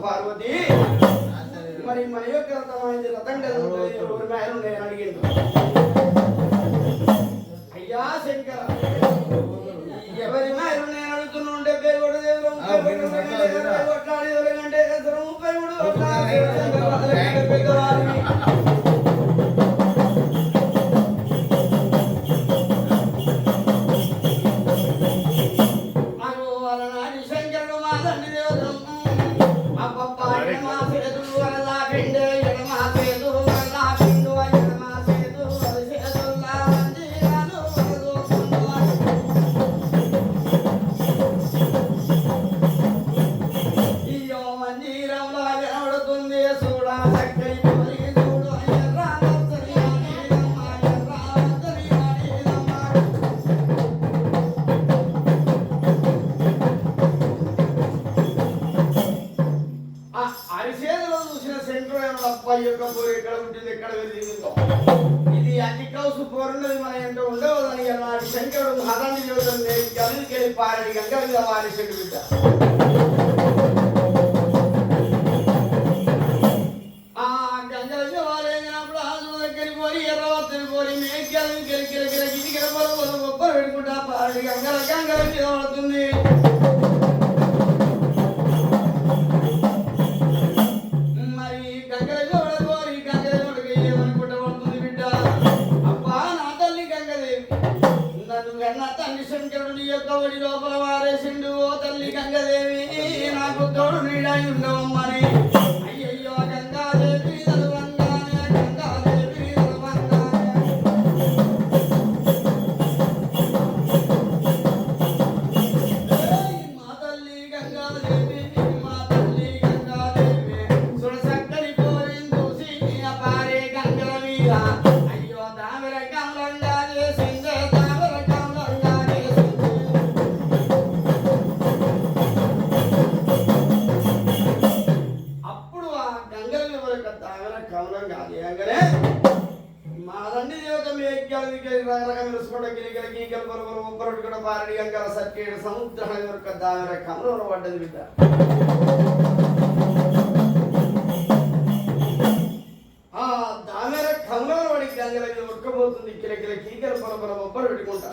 పార్వతి మరి మన యొక్క రథమైంది రథం కదా ఎవరి మేలు నేను అడిగింది అయ్యా శంకర ఎవరి మేలు నేను అడుగుతుండే పేరు దేవుడు కొట్లాడి ఎవరికంటే 33 ఇది అతి కౌసు పోరున్నది మన ఎంతో ఉండవదని నాటి శంకరుడు హరాన్ని చూడండి కలిగికెళ్ళి పారడి గంగ మీద వారిసెడు బిడ్డ ఆ గంగ వారేసినప్పుడు ఆసు దగ్గరికి పోయి ఎర్రవత్తని పోయి మేకెళ్ళి గిరిగిర గొప్ప పెట్టుకుంటా పారడి గంగల మీద పడుతుంది ఒడి లోపల వారేసిండు ఓ తల్లి గంగాదేవి నాకు తోడు నీడై ఉండవమ్మని అయ్యయ్యో గంగాదేవి తలవంగానే గంగాదేవి మా తల్లి గంగాదేవి సురసక్కని పోరిని చూసి పారే గంగల మీద అయ్యో దామెర కమలంగా చేసిందే సముద్రం దామెర కమలంలో పడ్డది బిడ్డ ఆ దామెర కమలంలో పడి గంగల మీద ఉడకపోతుంది కిలకిల కీకల పొలపల ఒబ్బరు పెట్టుకుంటా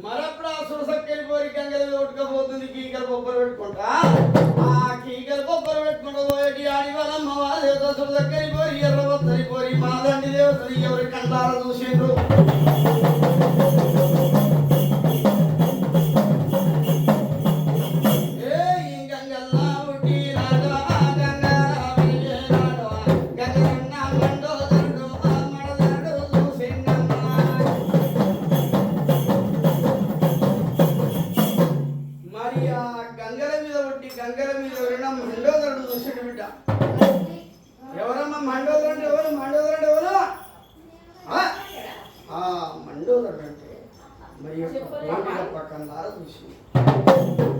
మరప్పుడు ఆ సురసక్కని పోరి గంగల మీద ఉడకపోతుంది కీకల బొబ్బరు పెట్టుకుంటా ఆ కీకల బొబ్బరు పెట్టుకుంటూ పోయేటి ఆడి వాళ్ళమ్మ దేవత సురసక్కని పోరి ఎర్రవత్తని పోరి మాదండి దేవతని ఎవరి కండాల చూసిండ్రు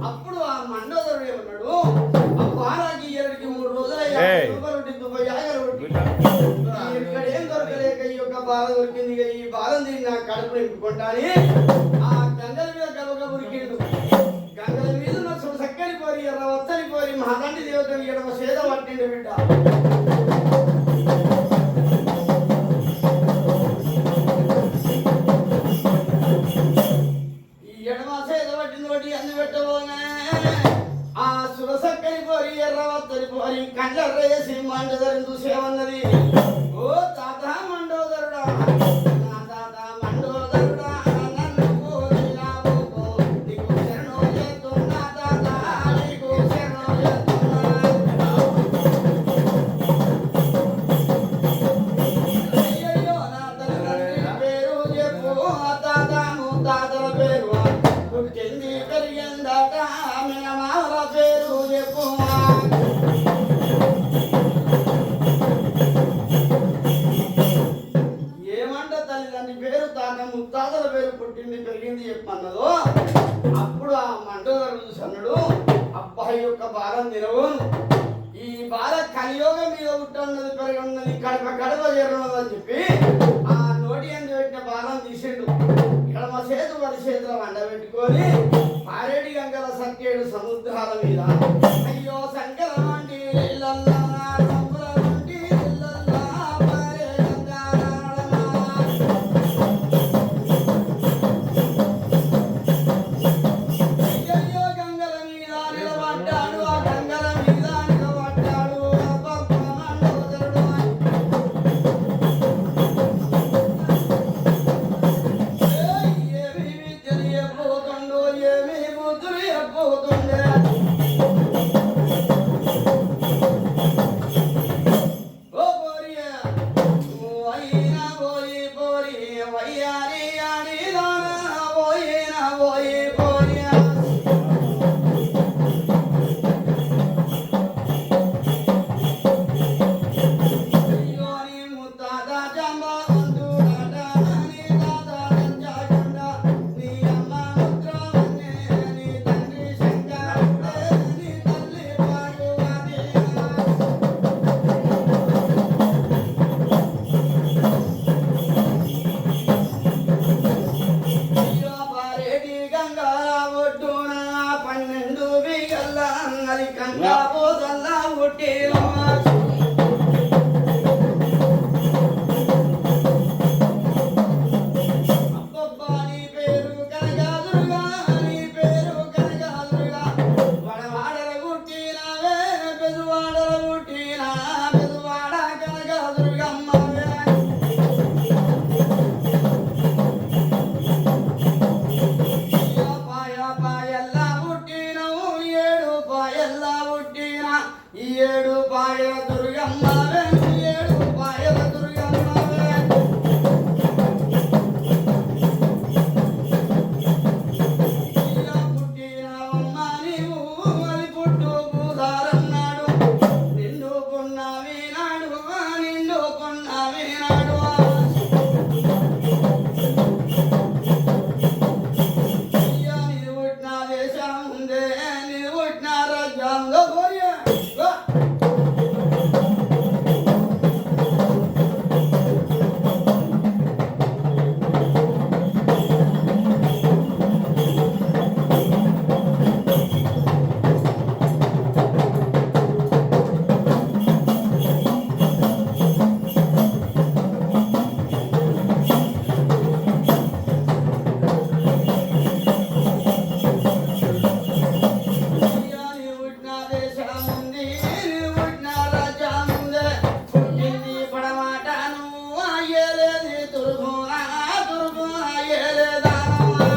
అప్పుడు ఆ మండోదరుడు ఏమన్నాడు ఆ బారాకి 3 రోజులు ఇక్కడ ఏం దొరకలేక ఈ యొక్క బాధ దొరికింది ఈ బాధను దీన్ని నా కడుపు నింపుకుంటాని ఆ గంగల మీద గలవగా ఉరికిండు గంగల మీద నాకు చక్కని పోరి ఎర్రవత్తని పోరి మహాదండి దేవతని ఎడమ సేద పట్టిండు బిడ్డ కండ్లరేసి మండోదరుని చూసేమన్నది ఓ తాత మండోదరుడా నా తాత మండోదరుడా నన్ను కోరిలాబోకో నీకు శరణు చేస్తున్నా తాత నీకు శరణు చేస్తున్నా అయ్యయ్యో నా తల్లి పేరు చెప్పు తాత ముత్తాతల పేరు పుట్టింది పెరిగిందట మేనమామల పేరు చెప్పు ముత్తాతల పేరు పుట్టింది పెరిగింది చెప్పన్నదో అప్పుడు ఆ మండోదరుడు చూసి అన్నాడు అబ్బాయి యొక్క భారం తినవును ఈ బాధ కలియోగం మీద పుట్టన్నది పెరిగిన్నది కడప చేరున్నదని చెప్పి ఆ నోటి అందు పెట్టిన భారం తీసిండు ఎడమ చేతు వరి చేతిలో వండబెట్టుకొని పారేడి గంగల సత్యేడు సముద్రాల మీద అయ్యో సంకల వంటి ఇల్లల్లా రంగుల వంటి ఇల్లల్లా పారే గంగారాడనా అయ్యయ్యో గంగల మీద నిలబడ్డాడు ఆ గంగల మీద నిలబడ్డాడు అబ్బబ్బ మండోదరుడు ఏమి విద్యలు చెప్పబోతుండో ఏమి బుద్ధులు చెప్పబోతుండే ఓ పోరియా పోయినా పోయి పోరి వయ్యారి ఆడి దానా పోయినా పోయి పోరియా అయ్యో నీ ముత్తాత జంబవంతుడాట నీ తాత రంజాజండ నీ అమ్మ ముద్రవన్నే నీ తండ్రి శంకరుడే నీ తల్లి పార్వతి అయ్యో పారేటి గంగాల ఒడ్డున 12 బిగల్ల అది గంగా పోదల్లా ఒట్టిలో అబ్బబ్బా నీ పేరు కనకాదుర్గా నీ పేరు కనకాదుర్గా వడవాడల పుట్టినవే పెదువాడల పుట్టిన పెదువాడ కనకాదుర్గమ్మవే అయ్యో పాయల్లా పుట్టినవు 7 పాయల్లా పుట్టిన ఈ 7 పాయల దుర్గమ్మవే 7 పాయల దుర్గమ్మవే ఇలా పుట్టినవమ్మ నీవు అది పుట్టు పూదారన్నాడు నిండుకున్నవి నాడు నిండుకున్నవి నాడు అయ్యా నీవు పుట్టిన దేశం ఉందే నీవు పుట్టిన రాజ్యాంగ పోరియా అయ్యా నీవు పుట్టిన దేశం ఉంది నీవు పుట్టిన రాజ్యం ఉంది పుట్టింది పడమాట నువ్వు అయ్యేలేది తురుగున తురుగున అయ్యేలేదానమ్మా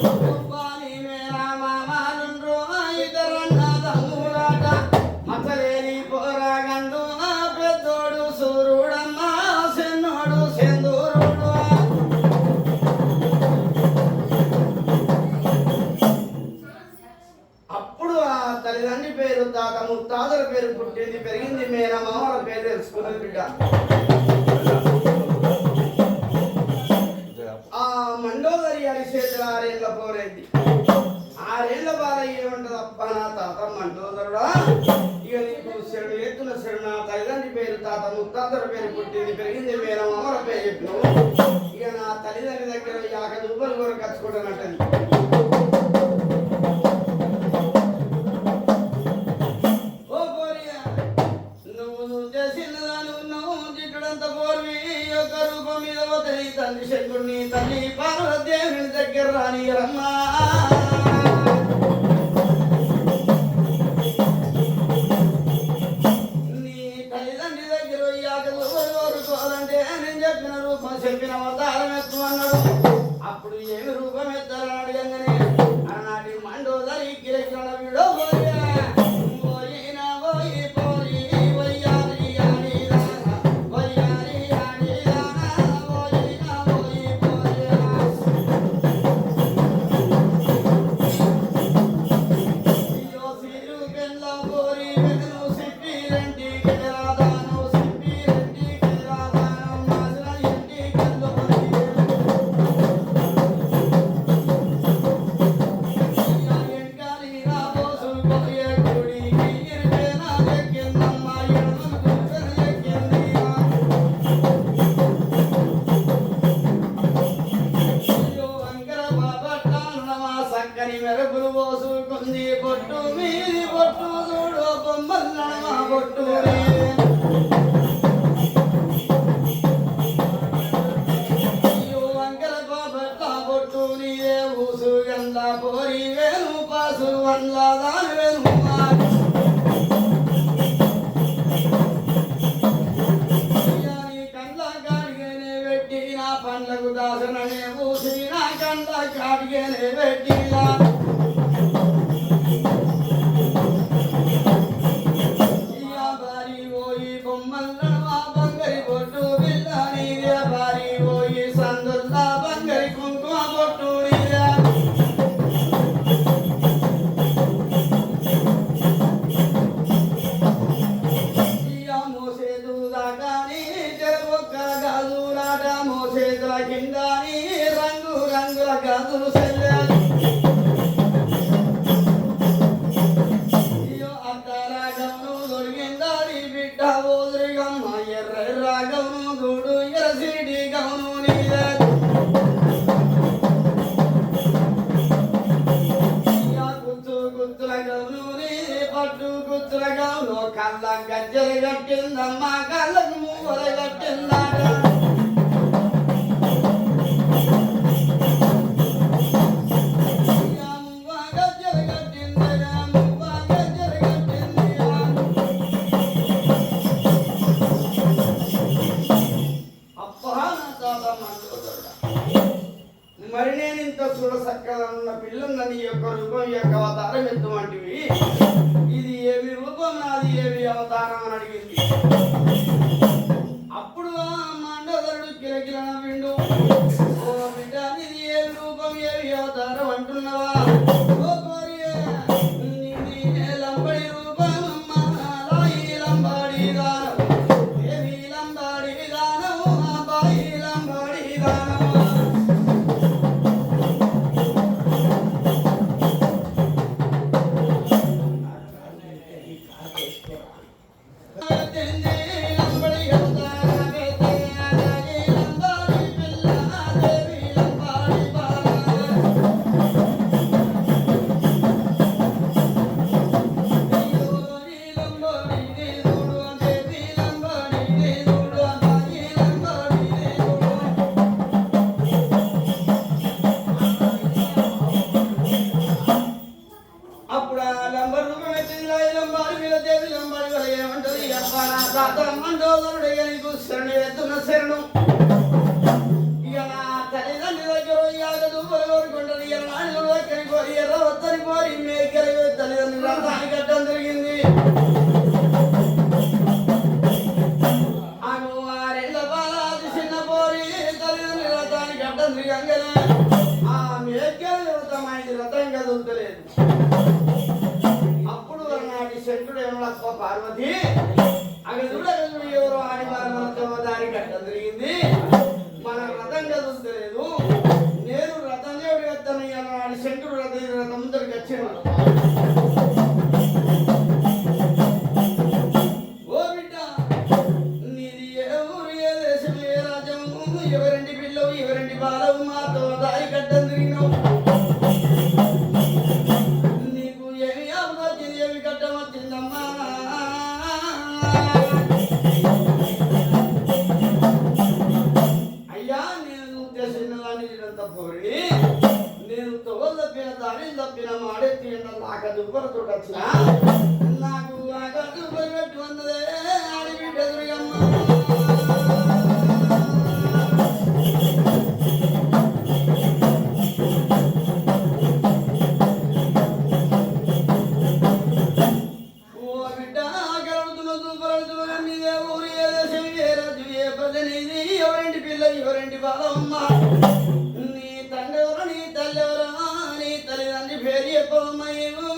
కుటుంబాని మేనా మామాలుండ్రు ఇద్దరన్న తమ్ముడాట మతలేని పోరాగండు పెద్దోడు సూర్యుడమ్మ చిన్నోడు సెందూరుడు అప్పుడు ఆ తల్లిదండ్రి పేరు తాత ముత్తాతల పేరు పుట్టింది పెరిగింది మేనమామల పేరు తెలుసుకున్నది బిడ్డ ఆ మండోదరి అని చేతుల 6 ఏళ్ళ పోరైంది 6 ఏళ్ళ బాల ఏమంటది అప్ప నా తాత మండోదరుడా ఇక నీకు చెడు ఎత్తుల చెడు నా తల్లిదండ్రి పేరు తాత ముత్తాతల పేరు పుట్టింది పెరిగింది మేనమామల పేరు చెప్పిన ఇక నా తల్లిదండ్రి దగ్గర 50 రూపాయలు కూడా ఖర్చుకుంటానంటది ఓ పోరియా నువ్వు చేసినదాను నువ్వు జిడ్డుడంత పోర్వి యొక్క రూపం మీద పోతాయి తండ్రి శంకుడిని తల్లి పార్వదేవుని దగ్గర రానియరమ్మా నీ తల్లిదండ్రి దగ్గర కోరుకోవాలంటే నేను చెప్పిన రూపం చెప్పిన అవతారం ఎత్తుమన్నాడు అప్పుడు ఏమి రూపం ఎత్తారని అడగంగానే అన్నాటి మండోదరి గిరికల విడో పోయినా పోయి పోయి వయ్యారి ఆడి దానా వయ్యారి ఆడి దానా పోయినా పోయి పోయి అయ్యో సిరు పెళ్ళ పోరి వెను సిప్పిరెంటికి రాదాను సిప్పిరెంటికి రాదాను మాసల ఇంటికి నా పండ్లకు దాసనమే పూసి నా కంట కాడిగేనే పెట్టిలా రంగు రంగుల గదులు సెల్లాలి అద్దరాగమును దొరికిందాడి బిడ్డ ఓదురిగమ్మ ఎర్ర రాగమును దూడు ఎరసిడి గమును గుత్తు గుత్తుల గమును పట్టు గుత్తుల గమును కళ్ళ గజ్జలు కట్టిందమ్మ కళ్ళకు మూవల కట్టిందాడ మరి నేను ఇంత చూడసక్కదన్న పిల్లన్న నీ యొక్క రూపం యొక్క అవతారం ఎత్తుమంటివి ఇది ఏమి రూపం నాది ఏమి అవతారం అని అడిగింది. అప్పుడు మండోదరుడు కిలకిల నవ్విండు. ఓ బిడ్డ ఇది ఏమి రూపం ఏమి అవతారం అంటున్నావా? లంబడి రూపం లంబాడి గానం ఏమి లంబాడి గానం బాయి లంబాడి గానం మండోదరుడు నీకు శరణు ఎత్తున శరణు ఇక నా తల్లిదండ్రి దగ్గర యాగదు కోరుకుంటారు ఇక నాడు దగ్గరికి పోయి ఎర్ర వద్దరి పోయి మేకలు తల్లిదండ్రులు రథాన్ని కట్టడం జరిగింది. ఆమె 6 ఏళ్ల బాలాది చిన్న పోరి తల్లిదండ్రులు రథాన్ని కట్టడం జరిగంగానే ఆ మేకలు యువతమైంది రథం కదులుతలేదు. అప్పుడు నాటి శంకరుడు ఏమో పార్వతి ఎవరు ఆడివారు దారి కట్టడం జరిగింది. మన రథం కదులుతలేదు. నేను రథం దేవుడి వద్దనయ్యాను శంకరుడు రథం ముందరికి వచ్చాను. ఓ బిడ్డ నీది ఏ ఊరు ఏ దేశం ఏ రాజ్యము ఎవరింటి పిల్లవు ఎవరింటి బాలవు మాతో దారి కట్టడం జరిగినావు. నీకు ఏమి ఆపద వచ్చింది ఏమి కట్టం వచ్చిందమ్మా? నేను తోలు తప్పిన దారి తప్పిన మాడెత్తి నాక దుబ్బలతో వచ్చిన నాకు దుబ్బలు పెట్టు అన్నదే ఆడిబిడ్డ ఎదురుగమ్మ. ఓ బిడ్డ గడుపుతున్న దుబ్బలు మీదే ఊరు ఏ దేశం ఏ రాజు ఏ ప్రజలు ఎవరింటి పిల్లలు ఎవరింటి బాలమ్మ పేరు చెప్పమ్మయ్యను.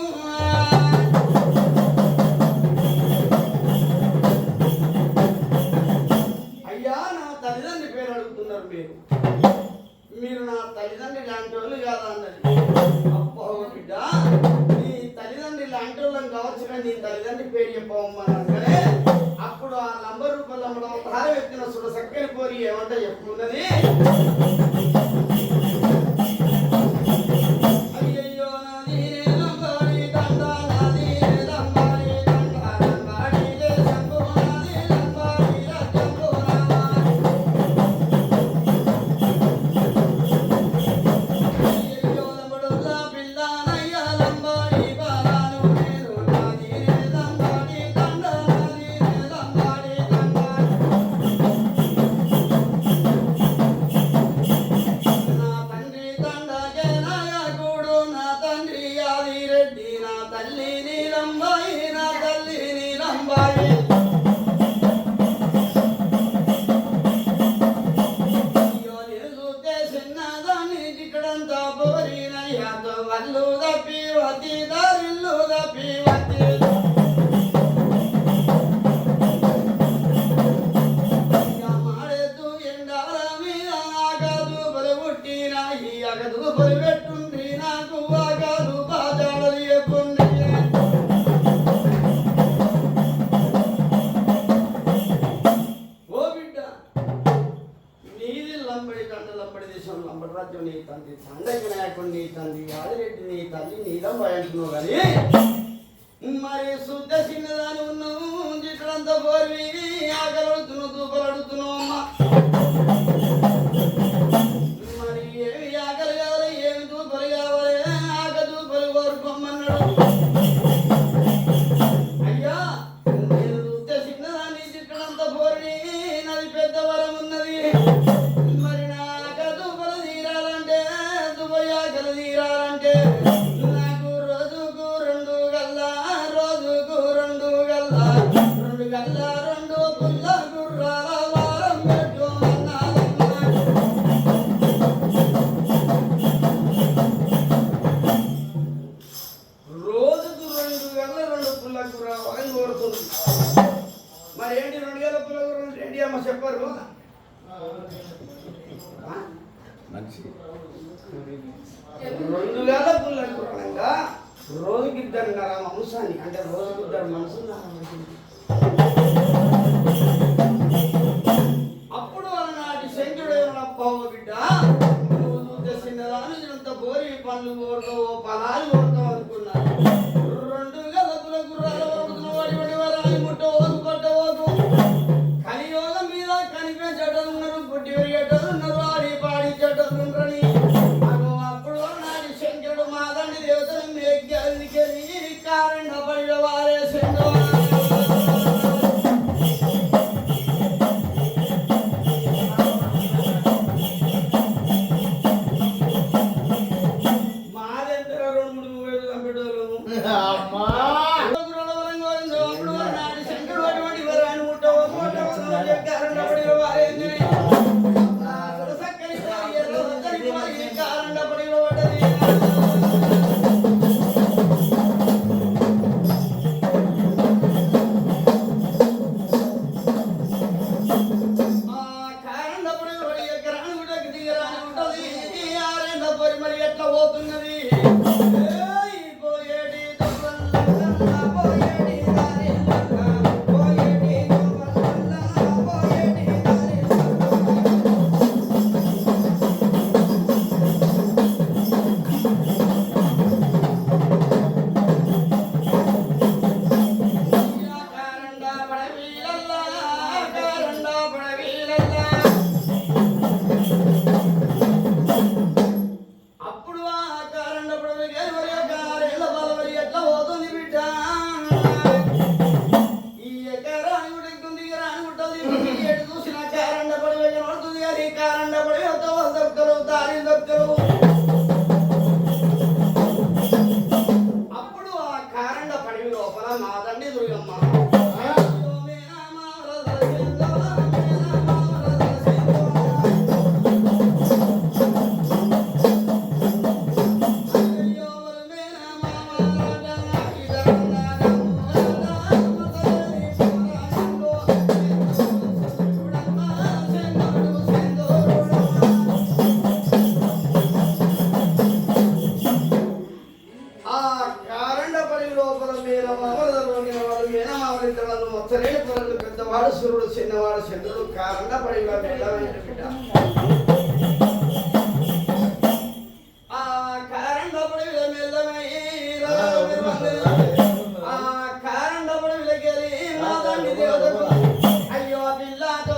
అయ్యా నా తల్లిదండ్రి పేరు అడుగుతున్నారు మీరు నా తల్లిదండ్రి లాంటి వాళ్ళు కాదా అన్నది. అబ్బో బిడ్డ నీ తల్లిదండ్రి లాంటి వాళ్ళని కావచ్చు కానీ నీ తల్లిదండ్రి పేరు చెప్పమ్మా అనగానే అప్పుడు ఆ నంబర్ రూపాయలు అవతారం ఎత్తిన సుడ చక్కని పోరి ఏమంటే చెప్పుకున్నది. అల్లు దప్పి వతి దారిల్లు దప్పి వతి మాడెద్దు ఎండాల మీద ఆగదు బలి పుట్టినాయి అగదు బలి పెట్టుండ్రి నాకు ఆగదు బాజాడలు ఎప్పుండి లంబడి రాజ్యం నీ తండ్రి సండకి నాయకుడు నీ తండ్రి ఆదిరెడ్డి నీ తల్లి నీలం అంటున్నావు కానీ మరి శుద్ధ చిన్నదాని ఉన్నావు జిట్లంతా పోరి ఆకలి అడుగుతున్నావు దూపలు అడుగుతున్నావు అమ్మా మరి ఏమి ఆకలి కావాలి ఏమి దూపలు కావాలి ఆక దూపలు కోరుకోమన్నాడు అయ్యా నేను శుద్ధ చిన్నదాన్ని జిట్లంతా పోరి నది పెద్ద వరం ఉన్నది తీరాలంటే నాకు రోజుకు రెండు గల్లా రెండు పుల్ల గుర్రాల వారం పెట్టుకున్నానమ్మా రోజుకు రెండు పుల్ల గుర్రాల వారం కోరుతుంది మరి ఏంటి 2 గల పుల్ల గుర్రాలు ఏంటి అమ్మ చెప్పరు మంచి 2 గల పుల్ల గుర్రంగా రోజుకి 2.5 మాంసాన్ని అంటే రోజుకి 2 మనసులు అప్పుడు అలనాటి శంకరుడు పావు బిడ్డ నువ్వు చిన్నదాని ఇంత బోరి పనులు కోరుతావు పలాలు కోరుతావు అనుకున్నాను 2 గల పుల్ల గుర్రాలు వాడి వరాలు ముట్టవోదు పట్టవోదు కలియోగం మీద కనిపించేటలు ఉన్నారు పుట్టి పెరిగేటలు ఉన్నారు ఆడి పాడి చెట్టలు ఉండరని అప్పుడు నాటి శంకరుడు మాదండి దేవతను మేఘ్యానికి కారణ పడిన వారేసిండు మాదెంత 2-3 వేలు చంపేటోళ్ళు అప్పుడు నాటి శంకరుడు అటువంటి వరాన్ని ముట్టవో కారణ పడిన వారేంది కారణ పడిన పడ్డది మరి ఎట్లా పోతున్నది పోయేటి పోయేటి అప్పుడు ఆ కారణ ఎట్లా పోతుంది బిడ్డ ఈ ఎకరాని ఉంటుంది రాని ఉంటుంది ఎటు చూసిన కారణ పడవ కనబడుతుంది కానీ కారణ పడవతో దొక్కలు దారి దొక్కలు అప్పుడు ఆ కారణ పడవి లోపల మాదండి దుర్గమ్మ పెద్దవాడు సూర్యుడు చిన్నవాడు చంద్రుడు కారణ పడి ఆ కారణ పడి ఆ కారణ పడి మాదండి దేవతకు అయ్యో పిల్లతో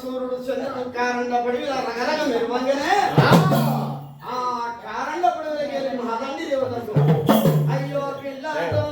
సూర్యుడు చంద్రుడు కారణ పడి రకరక మెరువంగానే ఆ కారణ పడి మాదండి దేవతకు అయ్యో పిల్లతో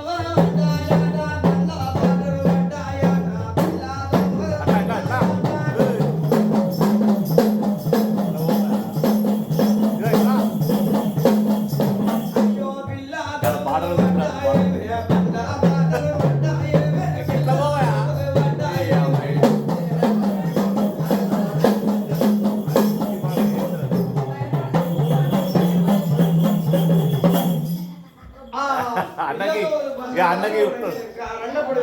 ఇక అన్నకి చెప్తాడు. రండపడి